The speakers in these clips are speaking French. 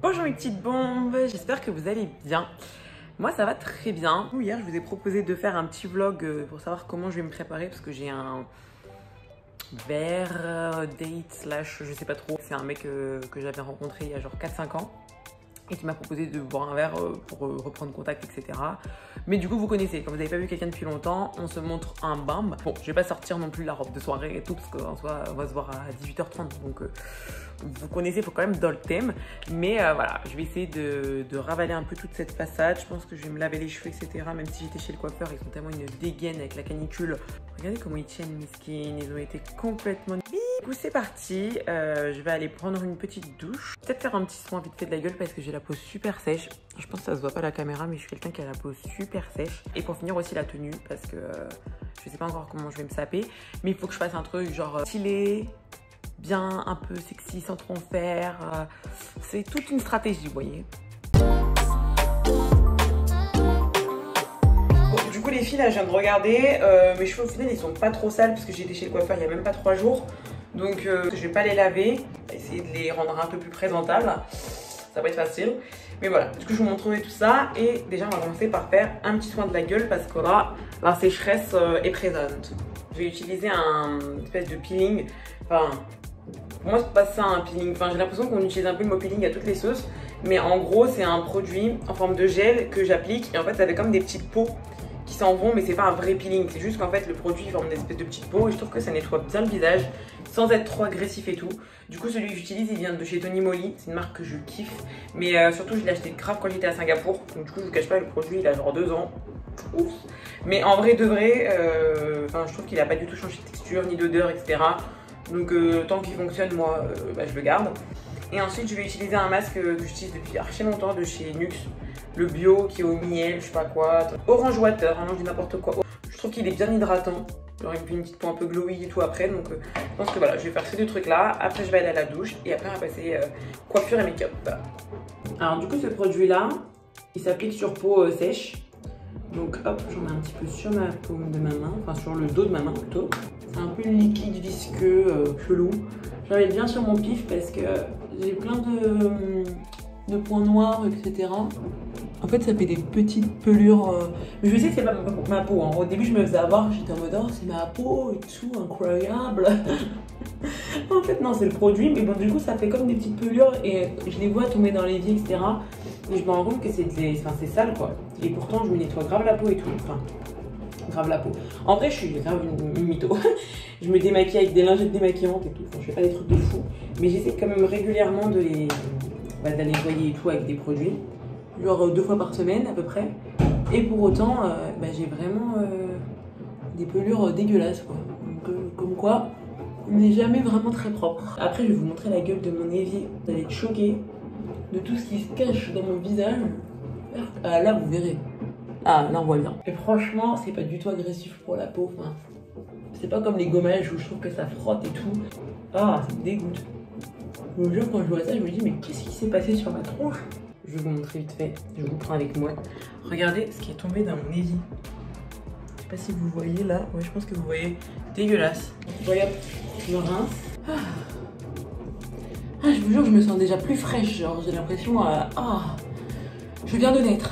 Bonjour mes petites bombes, j'espère que vous allez bien. Moi ça va très bien. Hier je vous ai proposé de faire un petit vlog pour savoir comment je vais me préparer parce que j'ai un verre date slash je sais pas trop. C'est un mec que j'avais rencontré il y a genre 4-5 ans et qui m'a proposé de boire un verre pour reprendre contact, etc. Mais du coup vous connaissez, quand vous n'avez pas vu quelqu'un depuis longtemps, on se montre un bam. Bon, je vais pas sortir non plus la robe de soirée et tout parce qu'en soi on va se voir à 18h30, donc vous connaissez, il faut quand même dans le thème. Mais voilà, je vais essayer de ravaler un peu toute cette façade. Je pense que je vais me laver les cheveux, etc. Même si j'étais chez le coiffeur, ils ont tellement une dégaine avec la canicule. Regardez comment ils tiennent, mesquines, ils ont été complètement... Du coup c'est parti, je vais aller prendre une petite douche. Peut-être faire un petit soin vite fait de la gueule parce que j'ai la peau super sèche. Je pense que ça se voit pas à la caméra, mais je suis quelqu'un qui a la peau super sèche. Et pour finir aussi la tenue parce que je sais pas encore comment je vais me saper. Mais il faut que je fasse un truc genre stylé, bien, un peu sexy sans trop en faire. C'est toute une stratégie, vous voyez. Bon, du coup les filles là, je viens de regarder. Mes cheveux au final ils sont pas trop sales parce que j'ai été chez le coiffeur il y a même pas 3 jours. Donc je vais pas les laver, essayer de les rendre un peu plus présentables. Ça va être facile. Mais voilà, du coup je vous montrerai tout ça. Et déjà on va commencer par faire un petit soin de la gueule parce que là, la sécheresse est présente. Je vais utiliser un espèce de peeling. Enfin, pour moi c'est pas ça un peeling. Enfin, j'ai l'impression qu'on utilise un peu le mot peeling à toutes les sauces. Mais en gros c'est un produit en forme de gel que j'applique. Et en fait ça fait comme des petites peaux qui s'en vont, mais c'est pas un vrai peeling. C'est juste qu'en fait le produit forme des espèces de petites peaux. Et je trouve que ça nettoie bien le visage sans être trop agressif et tout. Du coup celui que j'utilise il vient de chez Tony Moly. C'est une marque que je kiffe. Mais surtout je l'ai acheté grave quand j'étais à Singapour. Donc du coup je vous cache pas, le produit il a genre 2 ans. Ouf. Mais en vrai de vrai, je trouve qu'il a pas du tout changé de texture ni d'odeur, etc. Donc tant qu'il fonctionne, moi je le garde. Et ensuite je vais utiliser un masque que j'utilise depuis archi longtemps de chez Nuxe. Le bio qui est au miel, je sais pas quoi. Orange Water, hein, je dis n'importe quoi. Je trouve qu'il est bien hydratant. Genre il me fait une petite peau un peu glowy et tout après. Donc je pense que voilà, je vais faire ces 2 trucs là. Après je vais aller à la douche et après on va passer coiffure et make-up. Alors du coup ce produit là, il s'applique sur peau sèche. Donc hop, j'en mets un petit peu sur ma paume de ma main, enfin sur le dos de ma main plutôt. C'est un peu liquide, visqueux, chelou. J'en mets bien sur mon pif parce que j'ai plein de points noirs, etc. En fait, ça fait des petites pelures. Mais je sais que c'est pas ma peau. Hein. Au début, je me faisais avoir, j'étais en mode oh, c'est ma peau et tout, incroyable. En fait, non, c'est le produit. Mais bon, du coup, ça fait comme des petites pelures et je les vois tomber dans l'évier, etc. Et je me rends compte que c'est sale, quoi. Et pourtant, je me nettoie grave la peau et tout. Enfin, grave la peau. En vrai, je suis grave une mytho. Je me démaquille avec des lingettes démaquillantes et tout. Enfin, je fais pas des trucs de fou. Mais j'essaie quand même régulièrement de les nettoyer et tout avec des produits. Genre 2 fois par semaine à peu près. Et pour autant, j'ai vraiment des pelures dégueulasses, quoi. Donc, comme quoi, on n'est jamais vraiment très propre. Après, je vais vous montrer la gueule de mon évier. Vous allez être choqués de tout ce qui se cache dans mon visage. Ah, là, vous verrez. Ah, là, on voit bien. Et franchement, c'est pas du tout agressif pour la peau. Enfin, c'est pas comme les gommages où je trouve que ça frotte et tout. Ah, ça me dégoûte. Le jour, quand je vois ça, je me dis, mais qu'est-ce qui s'est passé sur ma tronche? Je vais vous montrer vite fait. Je vous prends avec moi. Regardez ce qui est tombé dans mon évier. Je sais pas si vous voyez là. Ouais, je pense que vous voyez. Dégueulasse. Regarde, je me rince. Ah, je vous jure, je me sens déjà plus fraîche. Genre, j'ai l'impression. Je viens de naître.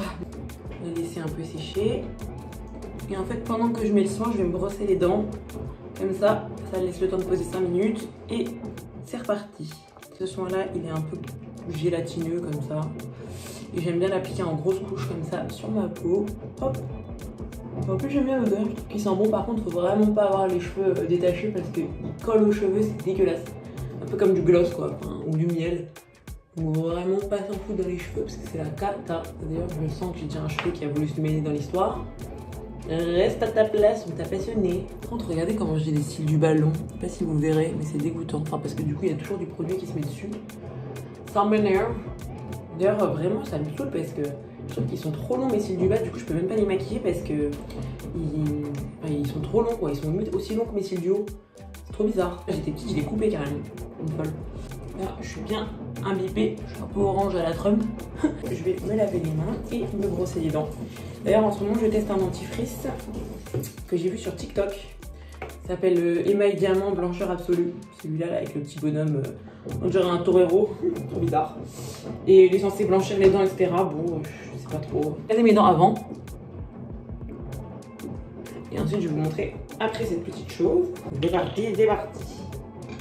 On va laisser un peu sécher. Et en fait, pendant que je mets le soin, je vais me brosser les dents. Comme ça, ça laisse le temps de poser 5 minutes. Et c'est reparti. Ce soin-là, il est un peu gélatineux comme ça. Et j'aime bien l'appliquer en grosse couche comme ça sur ma peau. Hop. En plus, j'aime bien l'odeur. Je trouve qu'il sent bon. Par contre, faut vraiment pas avoir les cheveux détachés parce qu'il colle aux cheveux, c'est dégueulasse. Un peu comme du gloss, quoi. Enfin, ou du miel. Donc vraiment pas s'en foutre dans les cheveux parce que c'est la cata. D'ailleurs, je sens que j'ai déjà un cheveu qui a voulu se mêler dans l'histoire. Reste à ta place, on t'a passionné. Par contre, regardez comment j'ai des cils du ballon. Je sais pas si vous verrez, mais c'est dégoûtant. Enfin, parce que du coup, il y a toujours du produit qui se met dessus. Ça m'énerve. D'ailleurs, vraiment, ça me saoule parce que je trouve qu'ils sont trop longs mes cils du bas. Du coup, je peux même pas les maquiller parce que ils sont trop longs, quoi. Ils sont limite aussi longs que mes cils du haut. C'est trop bizarre. J'étais petite, je les coupais carrément. Une folle. Là, je suis bien imbibée, je suis un peu orange à la Trump. Je vais me laver les mains et me brosser les dents. D'ailleurs, en ce moment, je teste un dentifrice que j'ai vu sur TikTok. Ça s'appelle Émail Diamant Blancheur Absolue. Celui-là là, avec le petit bonhomme, on dirait un torero, trop bizarre. Et il est censé blanchir les dents, etc. Bon, je sais pas trop. Regardez mes dents avant. Et ensuite, je vais vous montrer après cette petite chose. C'est parti, c'est parti.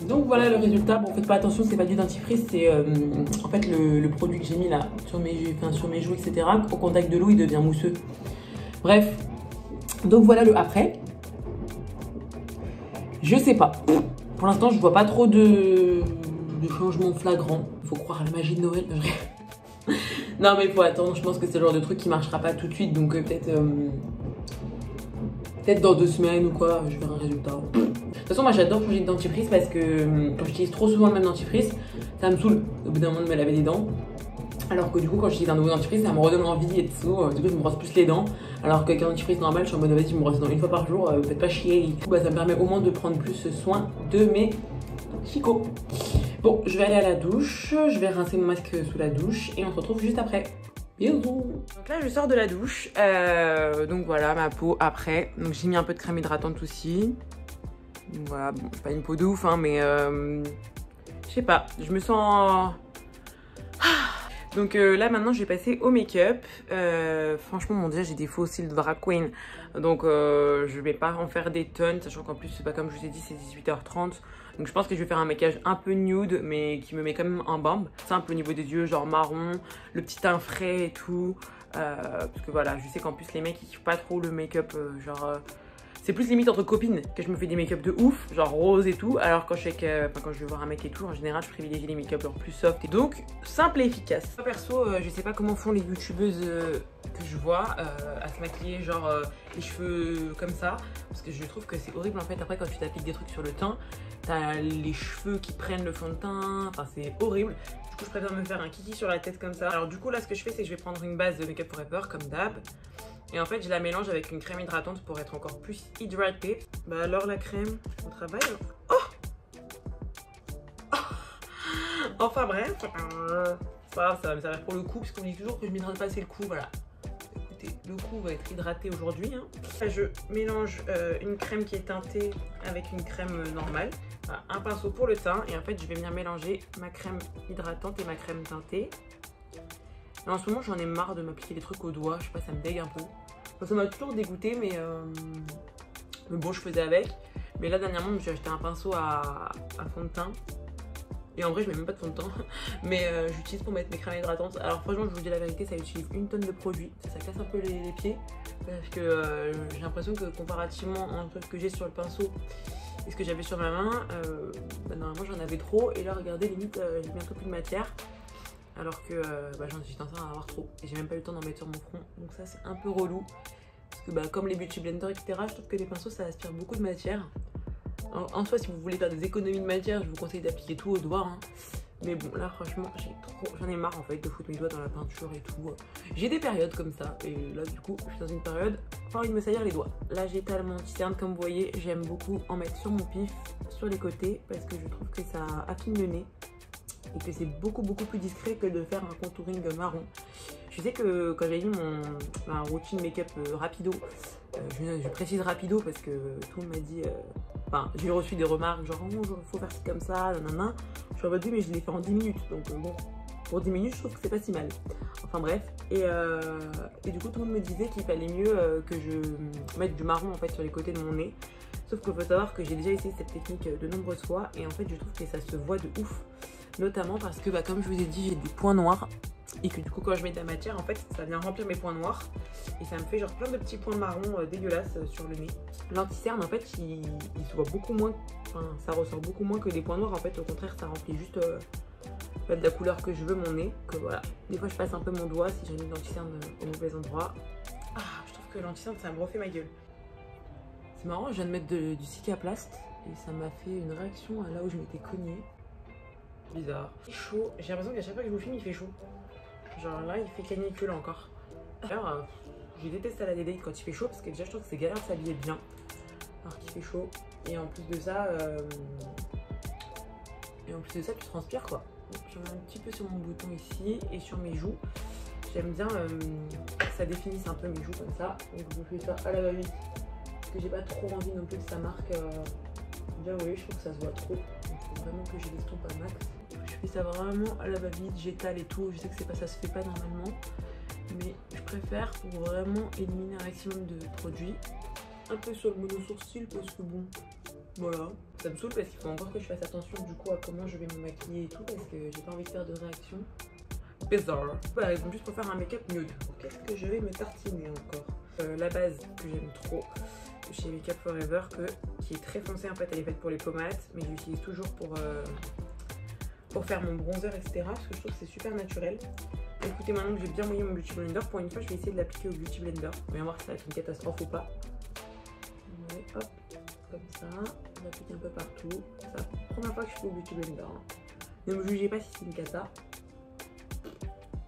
Donc voilà le résultat. Bon, faites pas attention, c'est pas du dentifrice, c'est en fait le produit que j'ai mis là sur mes joues, etc. Au contact de l'eau, il devient mousseux. Bref, donc voilà le après. Je sais pas. Pour l'instant, je vois pas trop de changements flagrants. Il faut croire à la magie de Noël. Non, mais il faut attendre. Je pense que c'est le genre de truc qui marchera pas tout de suite. Donc peut-être dans 2 semaines ou quoi, je verrai un résultat. De toute façon, moi j'adore changer de dentifrice parce que quand j'utilise trop souvent le même dentifrice, ça me saoule au bout d'un moment de me laver les dents. Alors que du coup, quand j'utilise un nouveau dentifrice, ça me redonne envie et tout. Du coup, je me brosse plus les dents. Alors qu'avec un dentifrice normal, je suis en mode vas-y, je me brosse les dents 1 fois par jour, faites pas chier. Et du coup, bah, ça me permet au moins de prendre plus soin de mes chicots. Bon, je vais aller à la douche, je vais rincer mon masque sous la douche et on se retrouve juste après. Bisous. Donc là, je sors de la douche. Donc voilà, ma peau après. Donc j'ai mis un peu de crème hydratante aussi. Donc voilà, bon, c'est pas une peau de ouf, hein, mais je sais pas, je me sens... Donc là maintenant je vais passer au make-up. Franchement bon, déjà j'ai des faux cils de drag queen. Donc je vais pas en faire des tonnes. Sachant qu'en plus c'est pas comme je vous ai dit, c'est 18h30. Donc je pense que je vais faire un maquillage un peu nude, mais qui me met quand même un bambe. Simple au niveau des yeux, genre marron, le petit teint frais et tout. Parce que voilà, je sais qu'en plus les mecs ils kiffent pas trop le make-up genre... c'est plus limite entre copines que je me fais des make-up de ouf, genre rose et tout. Alors quand je sais que, quand je vais voir un mec et tout, en général je privilégie les make-up genre plus soft. Donc simple et efficace. Moi perso, je sais pas comment font les youtubeuses que je vois à se maquiller genre les cheveux comme ça. Parce que je trouve que c'est horrible en fait. Après quand tu t'appliques des trucs sur le teint, t'as les cheveux qui prennent le fond de teint. Enfin c'est horrible. Du coup je préfère me faire un kiki sur la tête comme ça. Alors du coup là ce que je fais c'est que je vais prendre une base de Make Up Forever comme d'hab. Et en fait, je la mélange avec une crème hydratante pour être encore plus hydratée. Bah alors la crème, on travaille. Oh, enfin bref, ça va me servir pour le cou, parce qu'on dit toujours que je m'hydrate pas assez le cou, voilà. Écoutez, le cou va être hydraté aujourd'hui. Hein. Là, je mélange une crème qui est teintée avec une crème normale. Voilà, un pinceau pour le teint. Et en fait, je vais venir mélanger ma crème hydratante et ma crème teintée. Et en ce moment, j'en ai marre de m'appliquer des trucs au doigt. Je sais pas, ça me dégue un peu. Enfin, ça m'a toujours dégoûté, mais bon, je faisais avec. Mais là, dernièrement, je me suis acheté un pinceau à fond de teint. Et en vrai, je mets même pas de fond de teint. Mais j'utilise pour mettre mes crèmes hydratantes. Alors, franchement, je vous dis la vérité, ça utilise 1 tonne de produits. Ça casse un peu les pieds. Parce que j'ai l'impression que comparativement à un truc que j'ai sur le pinceau et ce que j'avais sur ma main, bah, normalement, j'en avais trop. Et là, regardez, limite, j'ai bientôt plus de matière. Alors que j'en suis en train d'en avoir trop et j'ai même pas eu le temps d'en mettre sur mon front, donc ça c'est un peu relou parce que comme les beauty blenders etc, je trouve que les pinceaux ça aspire beaucoup de matière. En soi, si vous voulez faire des économies de matière, je vous conseille d'appliquer tout au doigt hein. Mais bon là franchement j'en ai marre en fait de foutre mes doigts dans la peinture et tout. J'ai des périodes comme ça et là du coup je suis dans une période pas envie de me salir les doigts. Là j'étale mon cerne comme vous voyez, j'aime beaucoup en mettre sur mon pif, sur les côtés parce que je trouve que ça affine le nez. Et que c'est beaucoup plus discret que de faire un contouring marron. Je sais que quand j'ai eu ma routine make-up rapido, je précise rapido parce que tout le monde m'a dit, j'ai reçu des remarques genre oh, faut faire ci comme ça, nanana. Je suis en mode oui mais je l'ai fait en 10 minutes donc bon, pour 10 minutes je trouve que c'est pas si mal. Enfin bref, et du coup tout le monde me disait qu'il fallait mieux que je mette du marron en fait sur les côtés de mon nez. Sauf qu'il faut savoir que j'ai déjà essayé cette technique de nombreuses fois et en fait je trouve que ça se voit de ouf. Notamment parce que comme je vous ai dit j'ai des points noirs et que du coup quand je mets de la matière en fait ça vient remplir mes points noirs et ça me fait genre plein de petits points marrons dégueulasses sur le nez. L'anti-cerne en fait il se voit beaucoup moins, ça ressort beaucoup moins que des points noirs en fait, au contraire ça remplit juste de la couleur que je veux mon nez. Que voilà, des fois je passe un peu mon doigt si j'ai mis de l'anti-cerne au mauvais endroit. Je trouve que l'anti-cerne ça me refait ma gueule. C'est marrant, je viens de mettre du Cicaplast et ça m'a fait une réaction à là où je m'étais cognée. Bizarre. Il fait chaud, j'ai l'impression qu'à chaque fois que je vous filme il fait chaud. Genre là il fait canicule encore. D'ailleurs je déteste à la date quand il fait chaud parce que déjà je trouve que c'est galère de s'habiller bien alors qu'il fait chaud. Et en plus de ça tu transpires quoi. Je mets un petit peu sur mon bouton ici et sur mes joues. J'aime bien que ça définisse un peu mes joues comme ça. Donc je fais ça à la va-vite que j'ai pas trop envie non plus que ça marque. Bien oui, je trouve que ça se voit trop. Il faut vraiment que je l'estompe à max. Je fais ça vraiment à la va-vite, j'étale et tout. Je sais que ça se fait pas normalement, mais je préfère pour vraiment éliminer un maximum de produits. Un peu sur le mono sourcil parce que bon, voilà. Ça me saoule parce qu'il faut encore que je fasse attention du coup à comment je vais me maquiller et tout parce que j'ai pas envie de faire de réaction bizarre. Par exemple, juste pour faire un make-up nude. Qu'est-ce que je vais me tartiner encore? La base que j'aime trop chez Makeup Forever, qui est très foncée en fait, elle est faite pour les pommades, mais j'utilise toujours pour faire mon bronzer, etc. Parce que je trouve que c'est super naturel. Écoutez, maintenant que j'ai bien mouillé mon Beauty Blender, pour une fois je vais essayer de l'appliquer au Beauty Blender. On va voir si ça va être une catastrophe ou pas. Ouais, hop, comme ça, on applique un peu partout. C'est la première fois que je fais au Beauty Blender. Ne me jugez pas si c'est une cata.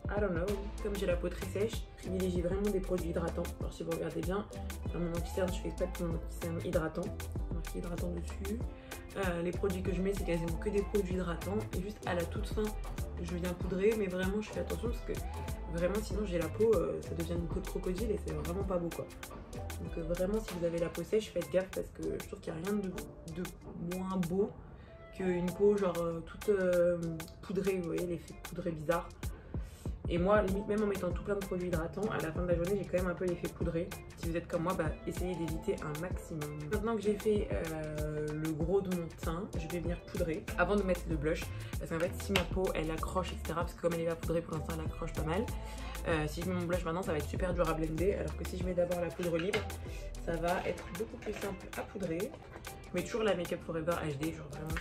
I don't know. Comme j'ai la peau très sèche, je privilégie vraiment des produits hydratants. Alors si vous regardez bien, dans mon anti-cerne, je fais pas de mon anti-cerne hydratant. Marqué hydratant dessus. Les produits que je mets, c'est quasiment que des produits hydratants. Et juste à la toute fin, je viens poudrer. Mais vraiment, je fais attention parce que vraiment, sinon j'ai la peau, ça devient une peau de crocodile et c'est vraiment pas beau quoi. Donc vraiment, si vous avez la peau sèche, faites gaffe parce que je trouve qu'il n'y a rien de moins beau qu'une peau genre toute poudrée. Vous voyez l'effet poudré bizarre. Et moi, limite, même en mettant tout plein de produits hydratants, à la fin de la journée, j'ai quand même un peu l'effet poudré. Si vous êtes comme moi, bah, essayez d'éviter un maximum. Maintenant que j'ai fait le gros de mon teint, je vais venir poudrer avant de mettre le blush. Parce qu'en fait, si ma peau, elle accroche, etc., parce que comme elle est pas poudrée, pour l'instant, elle accroche pas mal. Si je mets mon blush maintenant, ça va être super dur à blender. Alors que si je mets d'abord la poudre libre, ça va être beaucoup plus simple à poudrer. Mais toujours la Makeup Forever HD, genre vraiment,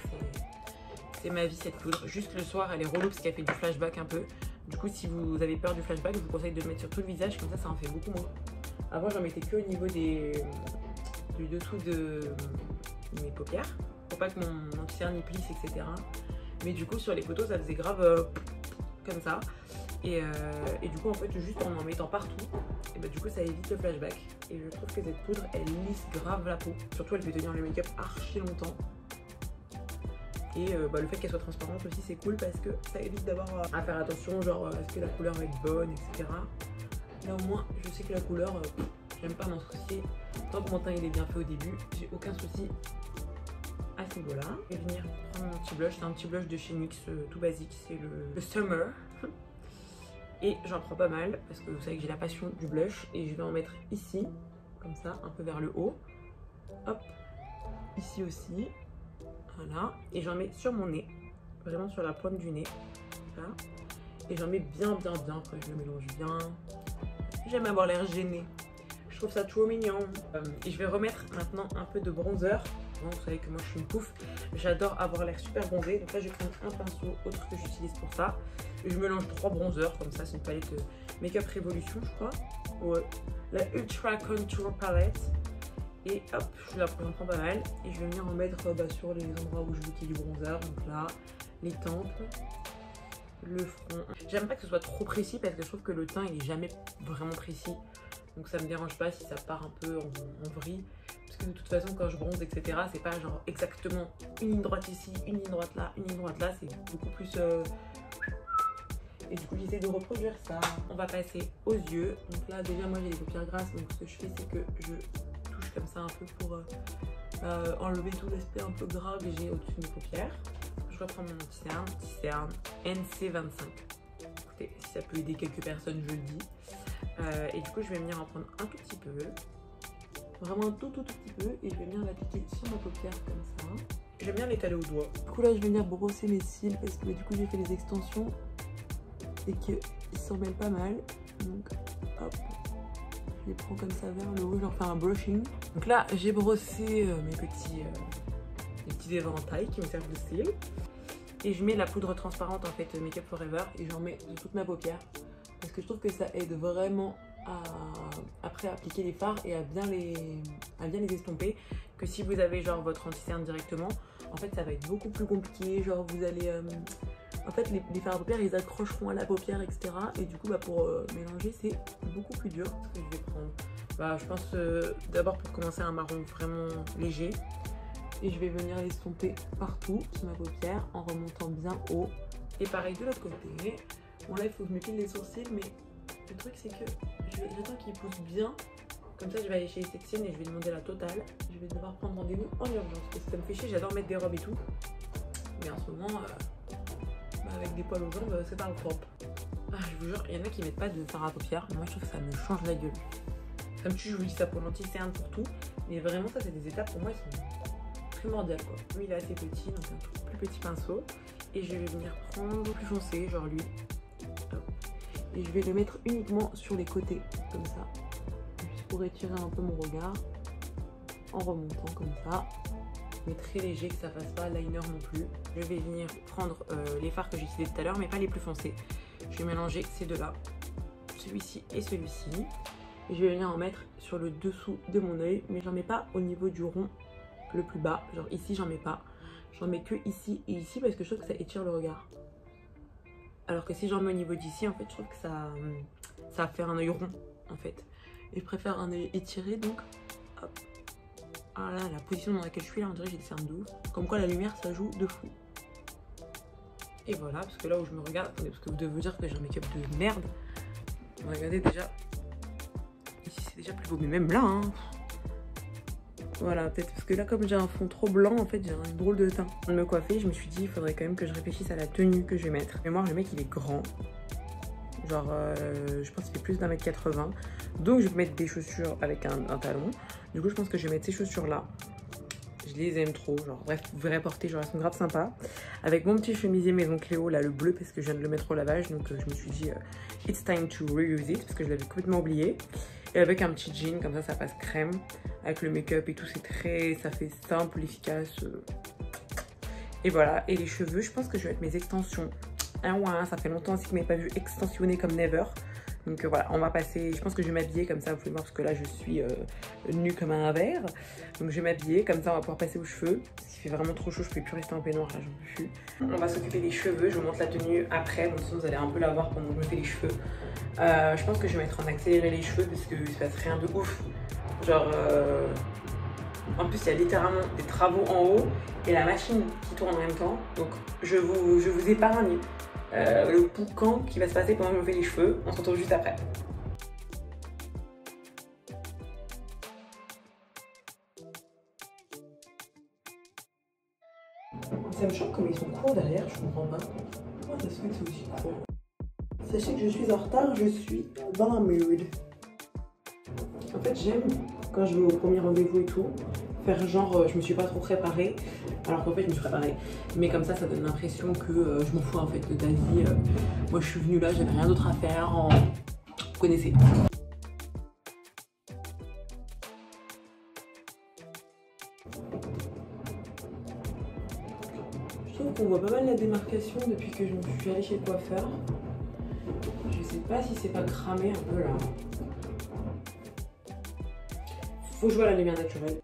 c'est ma vie cette poudre. Juste le soir, elle est relou parce qu'elle fait du flashback un peu. Du coup, si vous avez peur du flashback, je vous conseille de le mettre sur tout le visage, comme ça en fait beaucoup moins. Avant, j'en mettais que au niveau du dessous de mes paupières, pour pas que mon anti-cerne y plisse, etc. Mais du coup, sur les photos, ça faisait grave comme ça. Et du coup, en fait, juste en mettant partout, et bah, du coup, ça évite le flashback. Et je trouve que cette poudre, elle lisse grave la peau. Surtout, elle fait tenir le make-up archi longtemps. Et bah, le fait qu'elle soit transparente aussi c'est cool parce que ça évite d'avoir à faire attention genre est-ce que la couleur va être bonne, etc. Là au moins je sais que la couleur, j'aime pas m'en soucier. Tant que mon teint il est bien fait au début, j'ai aucun souci à ce niveau là. Je vais venir prendre mon petit blush, c'est un petit blush de chez NYX tout basique, c'est le Summer. Et j'en prends pas mal parce que vous savez que j'ai la passion du blush. Et je vais en mettre ici, comme ça, un peu vers le haut. Hop, ici aussi. Voilà, et j'en mets sur mon nez, vraiment sur la pointe du nez, là. Et j'en mets bien, après je le mélange bien. J'aime avoir l'air gênée, je trouve ça trop mignon. Et je vais remettre maintenant un peu de bronzer. Bon, vous savez que moi je suis une pouffe, j'adore avoir l'air super bronzée. Donc là je vais prendre un pinceau autre que j'utilise pour ça. Et je mélange 3 bronzers, comme ça c'est une palette Makeup Revolution je crois. Ouais, la Ultra Contour Palette. Et hop, j'en prends pas mal. Et je vais venir en mettre sur les endroits où je veux qu'il y ait du bronzer. Donc là, les tempes, le front. J'aime pas que ce soit trop précis parce que je trouve que le teint il est jamais vraiment précis. Donc ça me dérange pas si ça part un peu en vrille. Parce que de toute façon quand je bronze etc, c'est pas genre exactement une ligne droite ici, une ligne droite là, une ligne droite là. C'est beaucoup plus... Et du coup j'essaie de reproduire ça. On va passer aux yeux. Donc là déjà moi j'ai les paupières grasses. Donc ce que je fais c'est que je... comme ça un peu pour enlever tout l'aspect un peu gras que j'ai au-dessus de mes paupières. Je reprends mon anti-cerne NC25. Écoutez, si ça peut aider quelques personnes, je le dis. Et du coup, je vais venir en prendre un tout petit peu. Vraiment un tout petit peu. Et je vais venir l'appliquer sur ma paupière comme ça. J'aime bien l'étaler au doigt. Du coup, là, je vais venir brosser mes cils parce que du coup, j'ai fait les extensions et qu'ils s'en mêlent pas mal. Donc, hop. Je les prends comme ça vers le haut, je leur fais un brushing. Donc là, j'ai brossé mes petits éventails qui me servent de cils. Et je mets la poudre transparente en fait Makeup Forever et j'en mets de toute ma paupière. Parce que je trouve que ça aide vraiment à après appliquer les fards et à bien les estomper. Que si vous avez genre votre anti-cerne directement, en fait ça va être beaucoup plus compliqué. Genre vous allez... en fait les fards à paupières ils accrocheront à la paupière etc. Et du coup bah, pour mélanger c'est beaucoup plus dur. Ce que je vais prendre, bah, je pense d'abord pour commencer un marron vraiment léger. Et je vais venir l'estomper partout sur ma paupière en remontant bien haut. Et pareil de l'autre côté. Bon là il faut que je m'épile les sourcils mais le truc c'est que j'attends qu'ils poussent bien. Comme ça, je vais aller chez l'esthéticienne et je vais demander la totale. Je vais devoir prendre rendez-vous en urgence parce que ça me fait chier. J'adore mettre des robes et tout. Mais en ce moment, avec des poils aux jambes, c'est pas le top. Ah, je vous jure, il y en a qui mettent pas de fard à paupières. Moi, je trouve que ça me change la gueule. Ça me tue, je vous dis ça pour l'anti-cerne, pour tout. Mais vraiment, ça, c'est des étapes pour moi, elles sont primordiales, quoi. Lui, il est assez petit, donc un tout plus petit pinceau. Et je vais venir prendre plus foncé, genre lui. Hop. Et je vais le mettre uniquement sur les côtés, comme ça. Juste pour étirer un peu mon regard. En remontant, comme ça. Mais très léger, que ça fasse pas liner non plus. Je vais venir prendre les fards que j'ai utilisés tout à l'heure, mais pas les plus foncés. Je vais mélanger ces deux-là, celui-ci et celui-ci. Et je vais venir en mettre sur le dessous de mon œil, mais j'en mets pas au niveau du rond le plus bas. Genre ici, j'en mets pas. J'en mets que ici et ici parce que je trouve que ça étire le regard. Alors que si j'en mets au niveau d'ici, en fait, je trouve que ça va faire un œil rond, en fait. Et je préfère un œil étiré, donc hop. Ah là, la position dans laquelle je suis là, on dirait que j'ai des cernes de ouf. Comme quoi la lumière, ça joue de fou. Et voilà, parce que là où je me regarde, attendez, parce que vous devez vous dire que j'ai un make-up de merde. Regardez déjà. Ici, c'est déjà plus beau, mais même là, hein. Voilà, peut-être parce que là, comme j'ai un fond trop blanc, en fait, j'ai un drôle de teint. Avant de me coiffer, je me suis dit, il faudrait quand même que je réfléchisse à la tenue que je vais mettre. Mais moi, le mec, il est grand. Genre, je pense qu'il fait plus d'1m80. Donc, je vais mettre des chaussures avec un talon. Du coup, je pense que je vais mettre ces chaussures-là. Je les aime trop. Genre, bref, vous verrez porter, genre, elles sont grave sympas. Avec mon petit chemisier Maison Cléo, là, le bleu, parce que je viens de le mettre au lavage. Donc, je me suis dit, it's time to reuse it, parce que je l'avais complètement oublié. Et avec un petit jean, comme ça passe crème. Avec le make-up et tout, c'est très... ça fait simple, efficace. Et voilà. Et les cheveux, je pense que je vais mettre mes extensions. Ça fait longtemps aussi que je ne m'avais pas vu extensionner comme never. Donc voilà, on va passer, je pense que je vais m'habiller comme ça, vous pouvez voir, parce que là je suis nue comme un verre. Donc je vais m'habiller, comme ça on va pouvoir passer aux cheveux. S'il fait vraiment trop chaud, je ne peux plus rester en peignoir, là j'en peux plus. On va s'occuper des cheveux, je vous montre la tenue après, bon sinon vous allez un peu la voir pendant que je me fais les cheveux. Je pense que je vais mettre en accéléré les cheveux, parce qu'il ne se passe rien de ouf. Genre, en plus il y a littéralement des travaux en haut et la machine qui tourne en même temps. Donc je vous épargne le boucan qui va se passer pendant que je me fais les cheveux. On se retrouve juste après. Ça me choque comme ils sont courts derrière, je comprends pas. Comment ça se fait que c'est aussi court? Sachez que je suis en retard, je suis dans la mood. En fait, j'aime quand je vais au premier rendez-vous et tout, faire genre je me suis pas trop préparée, alors qu'en fait je me suis préparée. Mais comme ça donne l'impression que je m'en fous en fait de ta vie. Moi je suis venue là, j'avais rien d'autre à faire. Vous connaissez. Je trouve qu'on voit pas mal la démarcation depuis que je suis allée chez le coiffeur. Je sais pas si c'est pas cramé un peu là. Faut jouer à la lumière naturelle.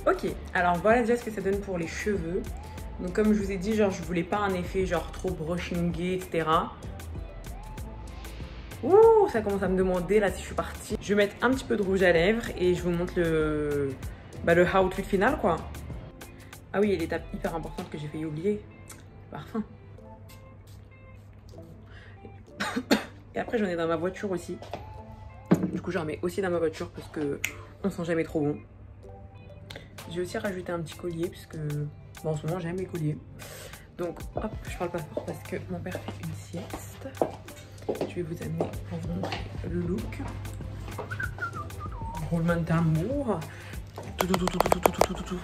Ok, alors voilà déjà ce que ça donne pour les cheveux. Donc comme je vous ai dit, genre je voulais pas un effet genre trop brushingé, etc. Ouh, ça commence à me demander là si je suis partie. Je vais mettre un petit peu de rouge à lèvres et je vous montre le outfit final quoi. Ah oui, et l'étape hyper importante que j'ai failli oublier, le parfum. Et après j'en ai dans ma voiture aussi. Du coup j'en mets aussi dans ma voiture parce que on sent jamais trop bon. J'ai aussi rajouté un petit collier puisque bon, en ce moment j'aime les colliers. Donc hop, je parle pas fort parce que mon père fait une sieste. Je vais vous amener pour vous montrer le look. Roulement d'amour. Tout.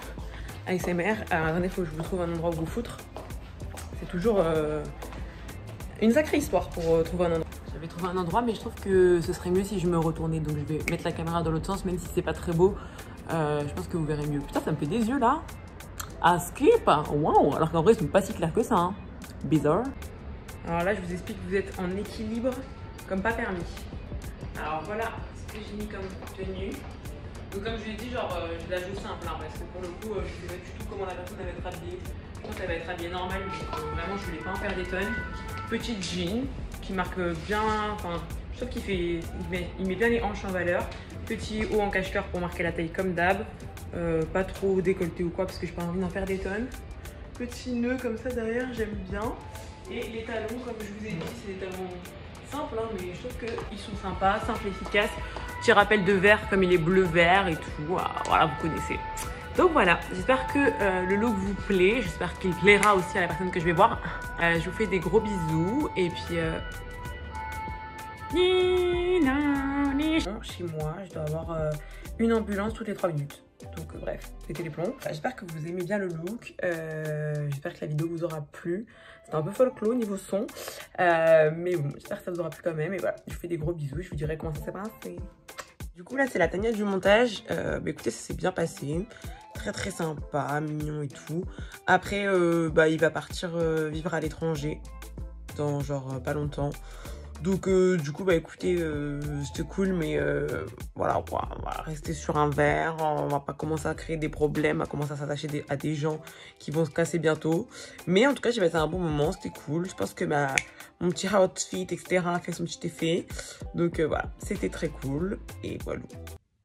ASMR. Alors attendez, il faut que je vous trouve un endroit où vous foutre. C'est toujours une sacrée histoire pour trouver un endroit. J'avais trouvé un endroit, mais je trouve que ce serait mieux si je me retournais. Donc je vais mettre la caméra dans l'autre sens, même si c'est pas très beau. Je pense que vous verrez mieux. Putain, ça me fait des yeux là. Ah, skip. Waouh. Alors qu'en vrai, ils sont pas si clairs que ça. Hein. Bizarre. Alors là, je vous explique que vous êtes en équilibre comme pas permis. Alors voilà ce que j'ai mis comme tenue. Donc comme je l'ai dit, genre je la joue simple hein, parce que pour le coup, je sais pas du tout comment la personne va être habillée. Je pense qu'elle va être habillée normale, donc vraiment je voulais pas en faire des tonnes. Petite jean qui marque bien, enfin Je trouve qu'il met bien les hanches en valeur. Petit haut en cache-cœur pour marquer la taille comme d'hab. Pas trop décolleté ou quoi parce que j'ai pas envie d'en faire des tonnes. Petit nœud comme ça derrière, j'aime bien. Et les talons, comme je vous ai dit, c'est des talons simples, hein, mais je trouve qu'ils sont sympas, simples, efficaces. Petit rappel de vert comme il est bleu-vert et tout. Voilà, vous connaissez. Donc voilà, j'espère que le look vous plaît. J'espère qu'il plaira aussi à la personne que je vais voir. Je vous fais des gros bisous et puis... Chez moi, je dois avoir une ambulance toutes les 3 minutes. Donc bref, pétez les plombs. J'espère que vous aimez bien le look. J'espère que la vidéo vous aura plu. C'était un peu folklore niveau son. Mais bon, j'espère que ça vous aura plu quand même. Et voilà, je vous fais des gros bisous. Je vous dirai comment ça s'est passé. Du coup, là, c'est la Tania du montage. Écoutez, ça s'est bien passé. Très très sympa, mignon et tout. Après, il va partir vivre à l'étranger. Dans genre pas longtemps. Donc du coup écoutez, c'était cool, mais voilà, on va rester sur un verre, on va pas commencer à créer des problèmes, à commencer à s'attacher à des gens qui vont se casser bientôt. Mais en tout cas j'ai passé un bon moment, c'était cool. Je pense que mon petit outfit etc a fait son petit effet. Donc voilà, c'était très cool et voilà.